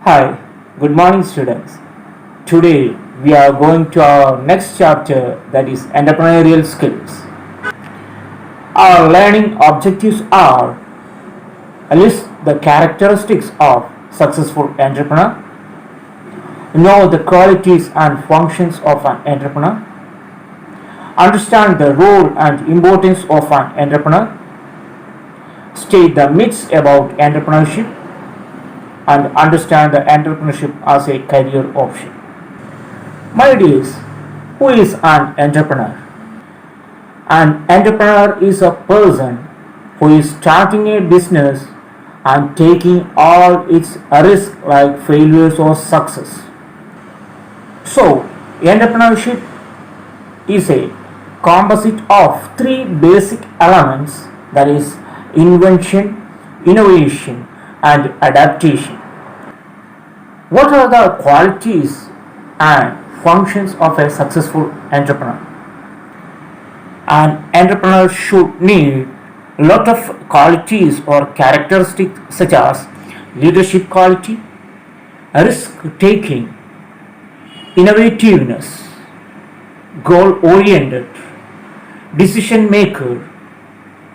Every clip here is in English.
Hi, good morning students. Today we are going to our next chapter, that is entrepreneurial skills. Our learning objectives are: list the characteristics of successful entrepreneur, know the qualities and functions of an entrepreneur, understand the role and importance of an entrepreneur, state the myths about entrepreneurship, and understand the entrepreneurship as a career option. My dears, who is an entrepreneur? An entrepreneur is a person who is starting a business and taking all its risks like failures or success. So, entrepreneurship is a composite of three basic elements, that is invention, innovation, and adaptation. What are the qualities and functions of a successful entrepreneur? An entrepreneur should need a lot of qualities or characteristics such as leadership quality, risk taking, innovativeness, goal oriented, decision maker,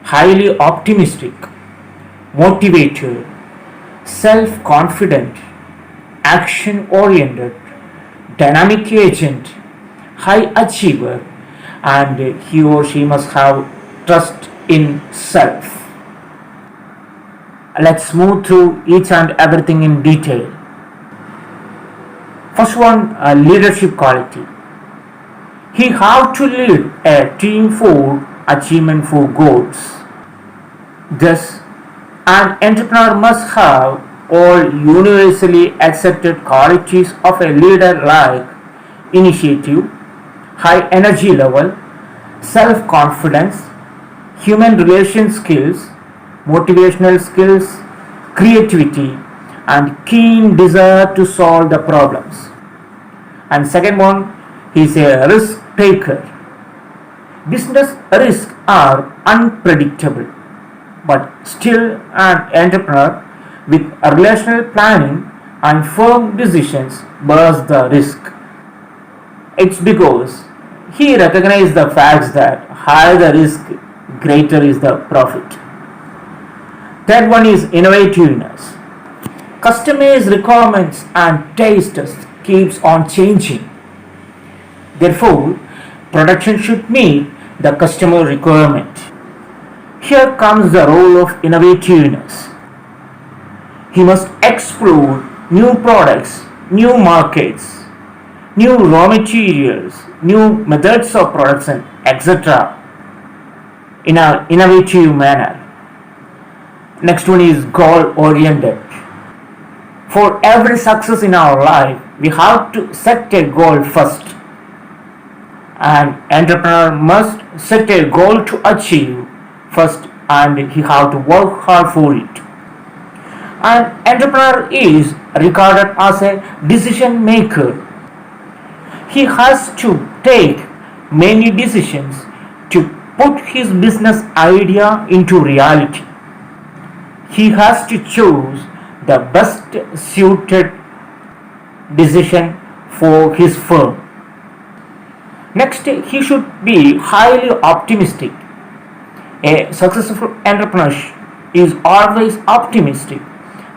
highly optimistic, motivated, self confident, action oriented, dynamic agent, high achiever, and he or she must have trust in self. Let's move through each and everything in detail. First one, leadership quality. He have to lead a team for achievement for goals. Thus, an entrepreneur must have all universally accepted qualities of a leader like initiative, high energy level, self-confidence, human relation skills, motivational skills, creativity, and keen desire to solve the problems. And second one, he is a risk taker. Business risks are unpredictable, but still an entrepreneur with a relational planning and firm decisions bears the risk. It's because he recognizes the facts that higher the risk, greater is the profit. Third one is innovativeness. Customized requirements and tastes keeps on changing. Therefore, production should meet the customer requirement. Here comes the role of innovativeness. He must explore new products, new markets, new raw materials, new methods of production, etc. in an innovative manner. Next one is goal oriented. For every success in our life, we have to set a goal first. An entrepreneur must set a goal to achieve first, and he have to work hard for it. An entrepreneur is regarded as a decision maker. He has to take many decisions to put his business idea into reality. He has to choose the best suited decision for his firm. Next, he should be highly optimistic. A successful entrepreneur is always optimistic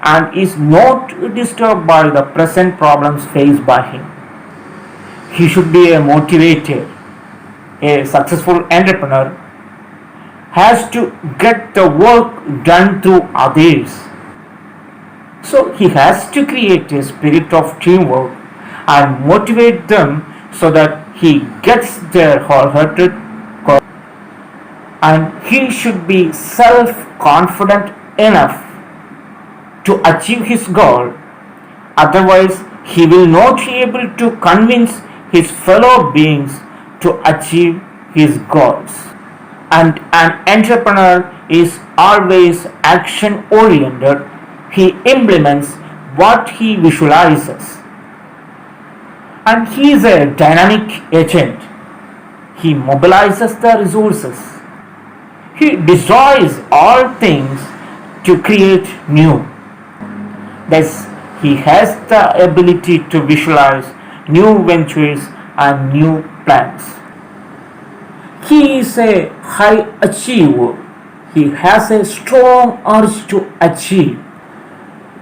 and is not disturbed by the present problems faced by him. He should be a motivator. A successful entrepreneur has to get the work done through others. So he has to create a spirit of teamwork and motivate them so that he gets their wholehearted goal. And he should be self-confident enough to achieve his goal. Otherwise, he will not be able to convince his fellow beings to achieve his goals. And an entrepreneur is always action oriented. He implements what he visualizes. And he is a dynamic agent. He mobilizes the resources. He destroys all things to create new. Thus, He has the ability to visualize new ventures and new plans. He is a high achiever. He has a strong urge to achieve.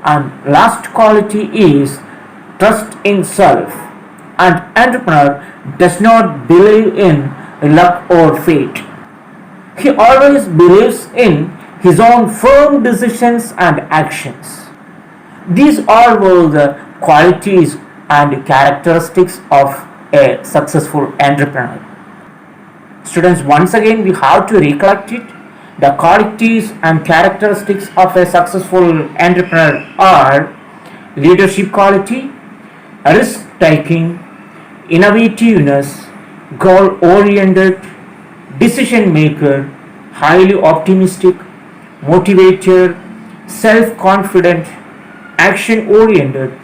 And last quality is trust in self. An entrepreneur does not believe in luck or fate. He always believes in his own firm decisions and actions. These all were the qualities and characteristics of a successful entrepreneur. Students, once again, we have to recollect it. The qualities and characteristics of a successful entrepreneur are leadership quality, risk taking, innovativeness, goal oriented, decision maker, highly optimistic, motivator, self confident, action oriented,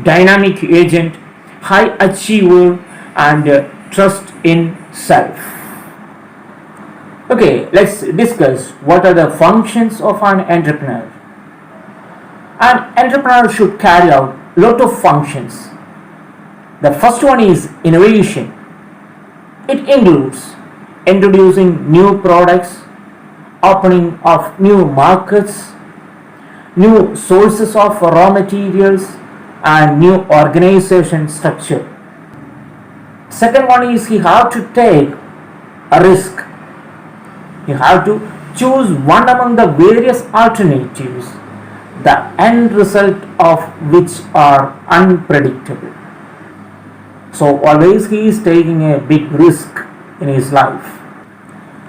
dynamic agent, high achiever, and trust in self. Okay, let's discuss what are the functions of an entrepreneur. An entrepreneur should carry out lot of functions. The first one is innovation. It includes introducing new products, opening of new markets, new sources of raw materials, and new organization structure. Second one is he have to take a risk. You have to choose one among the various alternatives, the end result of which are unpredictable. So always he is taking a big risk in his life.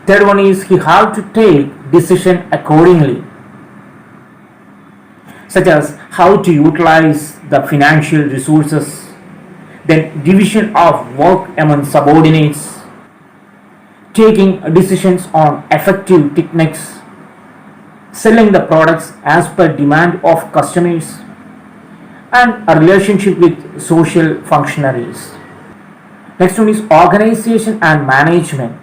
Third one is he have to take decision accordingly, such as how to utilize the financial resources, then division of work among subordinates, taking decisions on effective techniques, selling the products as per demand of customers, and a relationship with social functionaries. Next one is organization and management.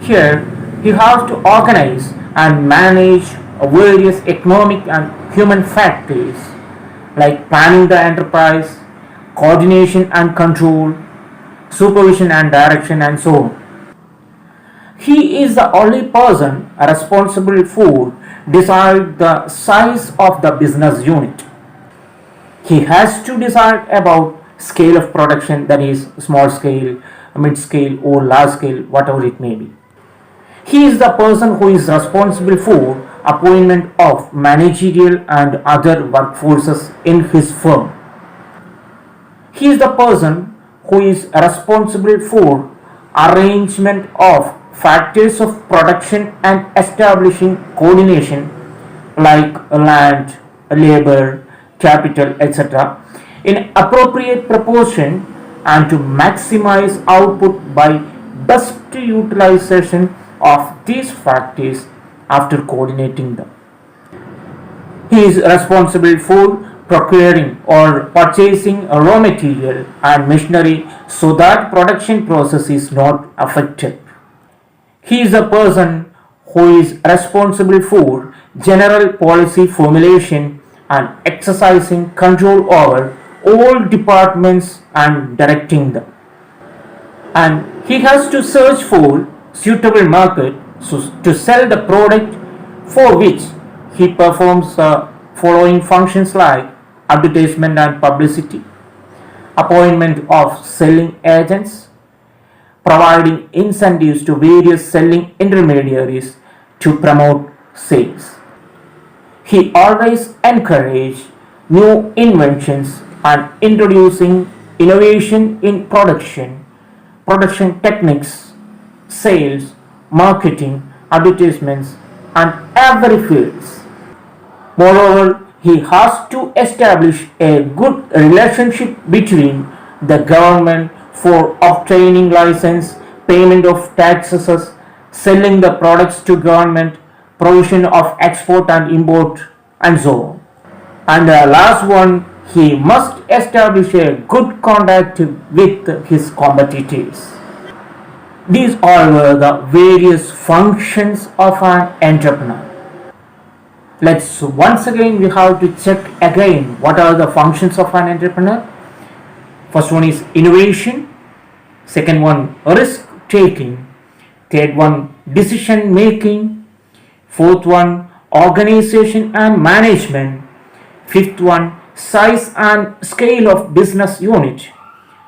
Here, you have to organize and manage various economic and human factors like planning the enterprise, coordination and control, supervision and direction, and so on. He is the only person responsible for decide the size of the business unit. He has to decide about scale of production, that is small scale, mid scale, or large scale, whatever it may be. He is the person who is responsible for appointment of managerial and other workforces in his firm. He is the person who is responsible for arrangement of factors of production and establishing coordination like land, labor, capital, etc. in appropriate proportion and to maximize output by best utilization of these factors after coordinating them. He is responsible for procuring or purchasing raw material and machinery so that production process is not affected. He is a person who is responsible for general policy formulation and exercising control over all departments and directing them. And he has to search for suitable market to sell the product, for which he performs following functions like advertisement and publicity, appointment of selling agents, providing incentives to various selling intermediaries to promote sales. He always encourages new inventions and introducing innovation in production techniques, sales, marketing, advertisements, and every fields. Moreover, he has to establish a good relationship between the government for obtaining license, payment of taxes, selling the products to government, provision of export and import, and so on. And the last one, he must establish a good contact with his competitors. These all were the various functions of an entrepreneur. Let's once again we have to check again what are the functions of an entrepreneur. First one is innovation, second one risk taking, third one decision making, fourth one organization and management, fifth one size and scale of business unit,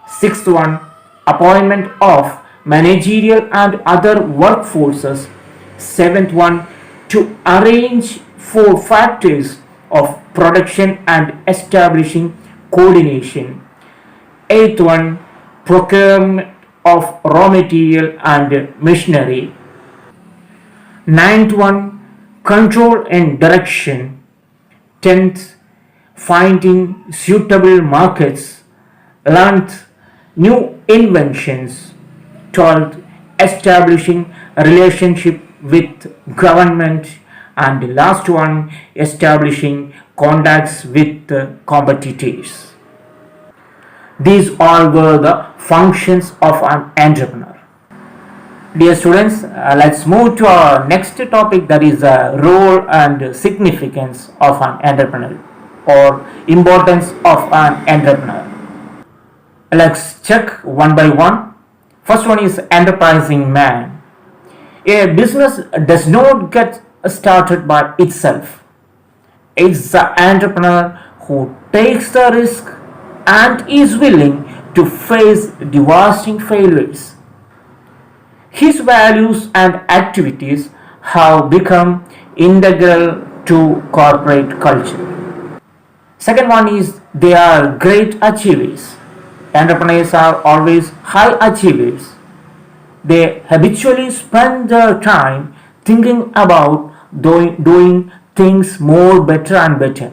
sixth one appointment of managerial and other workforces, seventh one to arrange for factors of production and establishing coordination, eighth one procurement of raw material and machinery, ninth one control and direction, 10th finding suitable markets, 11th new inventions, 12th establishing a relationship with government, and the last one establishing contacts with competitors. These all were the functions of an entrepreneur. Dear students, let's move to our next topic, that is the role and significance of an entrepreneur or importance of an entrepreneur. Let's check one by one. First one is enterprising man. A business does not get started by itself. It's the entrepreneur who takes the risk and is willing to face devastating failures. His values and activities have become integral to corporate culture. Second one is they are great achievers. Entrepreneurs are always high achievers. They habitually spend their time thinking about doing things more better and better.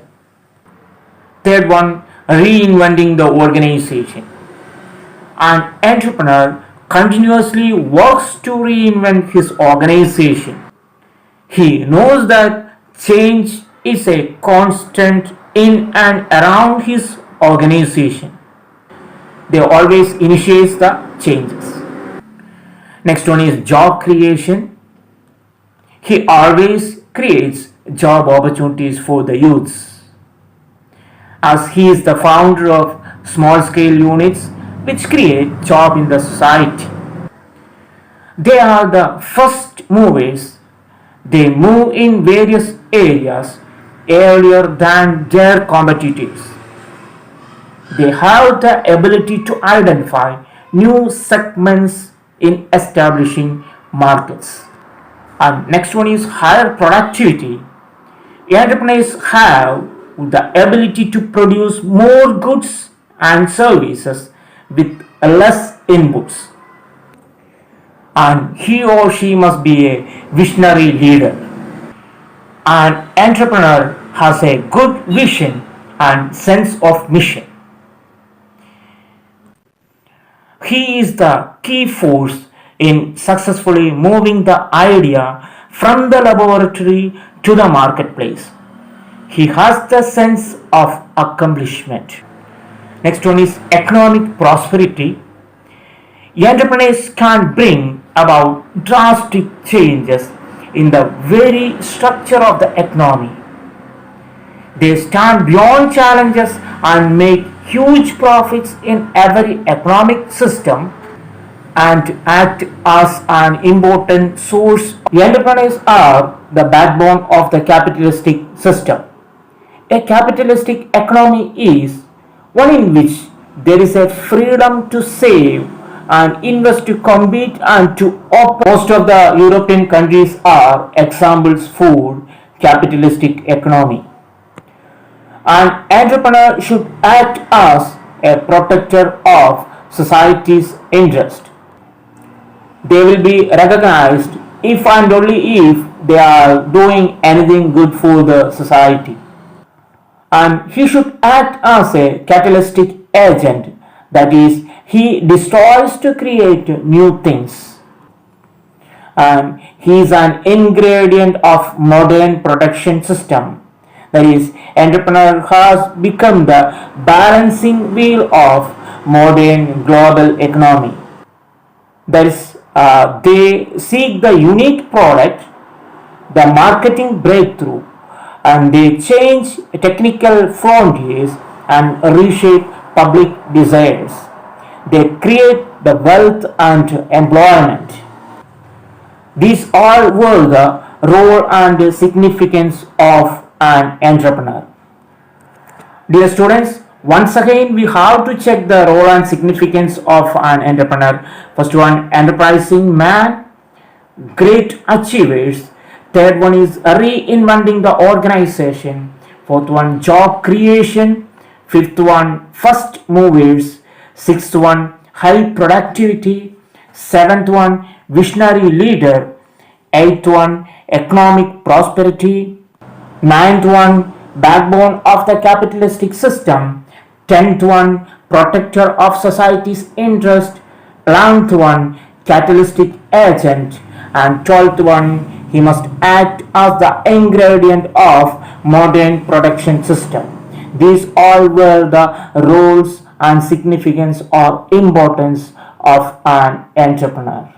Third one, reinventing the organization. An entrepreneur continuously works to reinvent his organization. He knows that change is a constant in and around his organization. They always initiate the changes. Next one is job creation. He always creates job opportunities for the youths, as he is the founder of small scale units which create job in the society. They are the first movers. They move in various areas earlier than their competitors. They have the ability to identify new segments in establishing markets. And next one is higher productivity. Entrepreneurs have the ability to produce more goods and services with less inputs. And he or she must be a visionary leader. An entrepreneur has a good vision and sense of mission. He is the key force in successfully moving the idea from the laboratory to the marketplace. He has the sense of accomplishment. Next one is economic prosperity. Entrepreneurs can bring about drastic changes in the very structure of the economy. They stand beyond challenges and make huge profits in every economic system and act as an important source. Entrepreneurs are the backbone of the capitalistic system. A capitalistic economy is one in which there is a freedom to save and invest, to compete and to operate. Most of the European countries are examples for capitalistic economy. An entrepreneur should act as a protector of society's interest. They will be recognized if and only if they are doing anything good for the society. And he should act as a catalytic agent, that is, he destroys to create new things. And he is an ingredient of modern production system. That is, entrepreneur has become the balancing wheel of modern global economy. That is, they seek the unique product, the marketing breakthrough, and they change technical frontiers and reshape public desires. They create the wealth and employment. These all were the role and significance of an entrepreneur. Dear students, once again we have to check the role and significance of an entrepreneur. First one, enterprising man, great achievers. Third one is reinventing the organization. Fourth one, job creation. Fifth one, first movers. Sixth one, high productivity. Seventh one, visionary leader. Eighth one, economic prosperity. Ninth one, backbone of the capitalistic system. 10th one, protector of society's interest. 11th one, catalytic agent. And 12th one, he must act as the ingredient of modern production system. These all were the roles and significance or importance of an entrepreneur.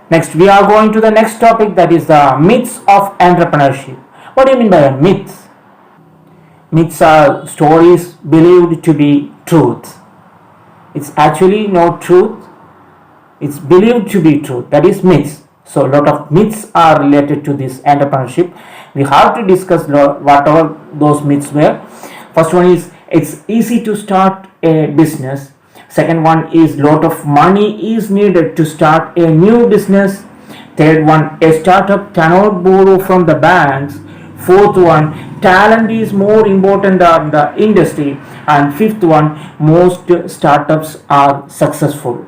Next, we are going to the next topic, that is the myths of entrepreneurship. What do you mean by a myth? Myths are stories believed to be truth. It's actually not truth. It's believed to be truth. That is myths. So a lot of myths are related to this entrepreneurship. We have to discuss whatever those myths were. First one is it's easy to start a business. Second one is lot of money is needed to start a new business. Third one, a startup cannot borrow from the banks. Fourth one, talent is more important than the industry. And fifth one, most startups are successful.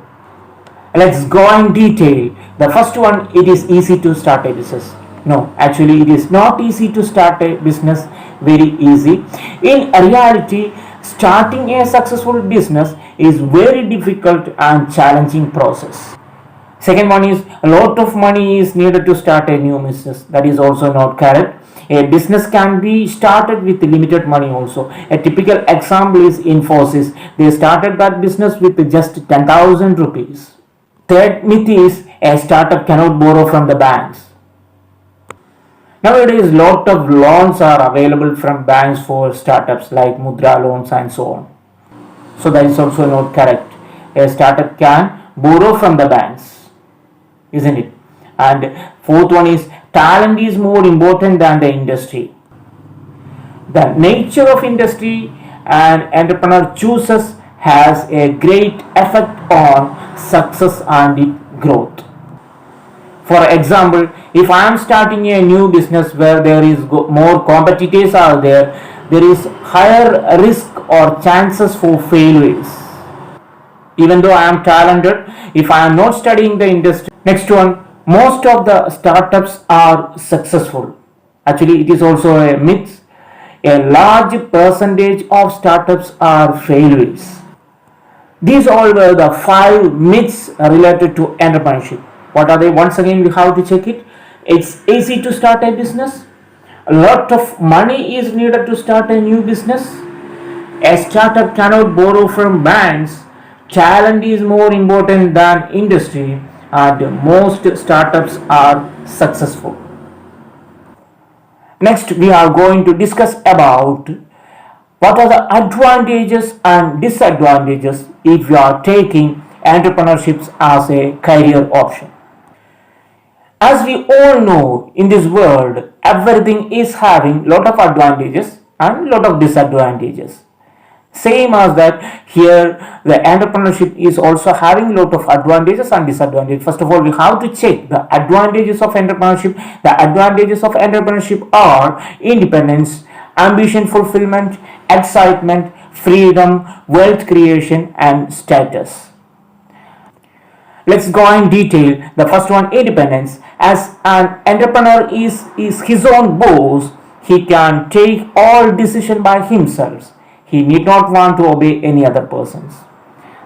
Let's go in detail. The first one, it is easy to start a business. No, actually it is not easy to start a business, very easy. In reality, starting a successful business is very difficult and challenging process. Second one is a lot of money is needed to start a new business. That is also not correct. A business can be started with limited money also. A typical example is Infosys. They started that business with just 10,000 rupees. Third myth is a startup cannot borrow from the banks. Nowadays, lot of loans are available from banks for startups like Mudra loans and so on. So that is also not correct. A startup can borrow from the banks, isn't it? And fourth one is talent is more important than the industry. The nature of industry an entrepreneur chooses has a great effect on success and growth. For example, if I am starting a new business where there is more competitors are there is higher risk or chances for failures. Even though I am talented, if I am not studying the industry. Next one, most of the startups are successful. Actually, it is also a myth. A large percentage of startups are failures. These all were the 5 myths related to entrepreneurship. What are they? Once again, we have to check it. It's easy to start a business. A lot of money is needed to start a new business. A startup cannot borrow from banks. Talent is more important than industry. And most startups are successful. Next, we are going to discuss about what are the advantages and disadvantages if you are taking entrepreneurship as a career option. As we all know, in this world, everything is having lot of advantages and lot of disadvantages. Same as that, here the entrepreneurship is also having lot of advantages and disadvantages. First of all, we have to check the advantages of entrepreneurship. The advantages of entrepreneurship are independence, ambition fulfillment, excitement, freedom, wealth creation, and status. Let's go in detail. The first one, independence. As an entrepreneur is his own boss, he can take all decisions by himself. He need not want to obey any other persons.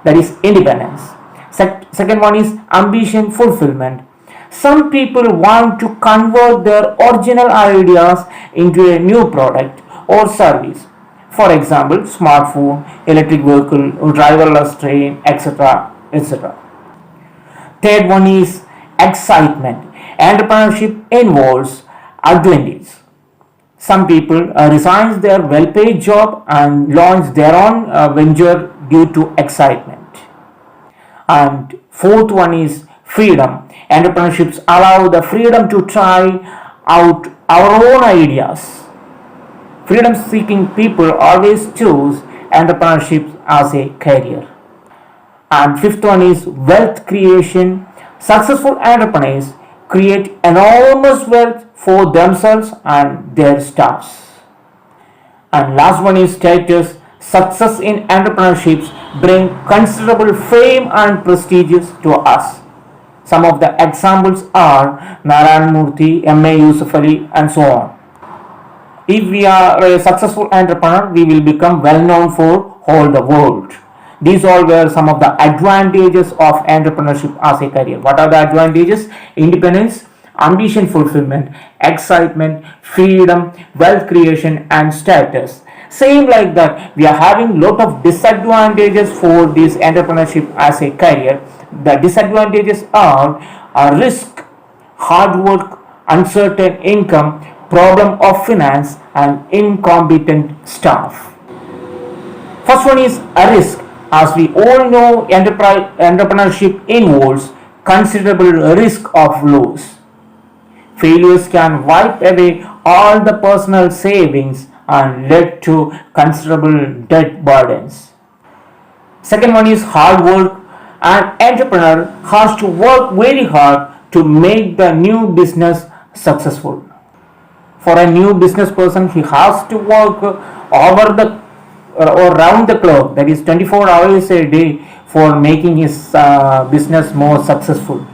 That is independence. Second one is ambition fulfillment. Some people want to convert their original ideas into a new product or service. For example, smartphone, electric vehicle, driverless train, etc. etc. Third one is excitement. Entrepreneurship involves advantage. Some people resign their well-paid job and launch their own venture due to excitement. And fourth one is freedom. Entrepreneurships allow the freedom to try out our own ideas. Freedom seeking people always choose entrepreneurship as a career. And fifth one is wealth creation. Successful entrepreneurs create enormous wealth for themselves and their staffs. And last one is status. Success in entrepreneurships bring considerable fame and prestige to us. Some of the examples are Narayan Murthy, M.A. Yusuf Ali, and so on. If we are a successful entrepreneur, we will become well known for all the world. These all were some of the advantages of entrepreneurship as a career. What are the advantages? Independence, ambition fulfillment, excitement, freedom, wealth creation, and status. Same like that, we are having lot of disadvantages for this entrepreneurship as a career. The disadvantages are risk, hard work, uncertain income, problem of finance, and incompetent staff. First one is a risk. As we all know, entrepreneurship involves considerable risk of loss. Failures can wipe away all the personal savings and lead to considerable debt burdens. Second one is hard work. An entrepreneur has to work very hard to make the new business successful. For a new business person, he has to work over the or round the clock, that is 24 hours a day, for making his business more successful.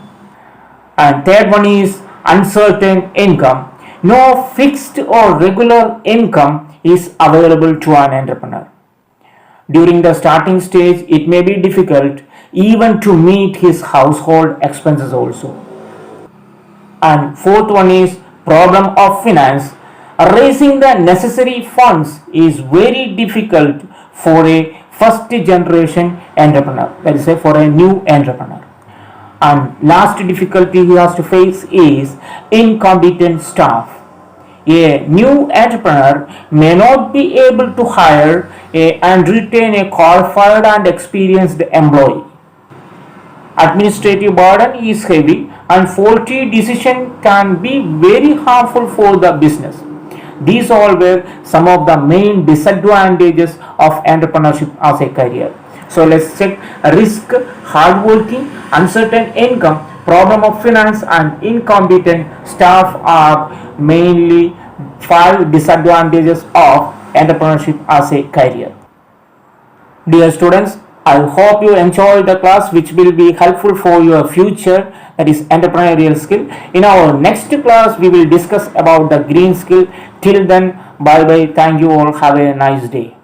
And third one is uncertain income. No fixed or regular income is available to an entrepreneur. During the starting stage, it may be difficult even to meet his household expenses also. And fourth one is problem of finance. Raising the necessary funds is very difficult for a first generation entrepreneur, that is for a new entrepreneur. And last difficulty he has to face is incompetent staff. A new entrepreneur may not be able to hire and retain a qualified and experienced employee. Administrative burden is heavy and faulty decision can be very harmful for the business. These all were some of the main disadvantages of entrepreneurship as a career. So let's check: risk, hardworking, uncertain income, problem of finance, and incompetent staff are mainly 5 disadvantages of entrepreneurship as a career. Dear students, I hope you enjoyed the class, which will be helpful for your future, that is entrepreneurial skill. In our next class, we will discuss about the green skill. Till then, bye bye. Thank you all. Have a nice day.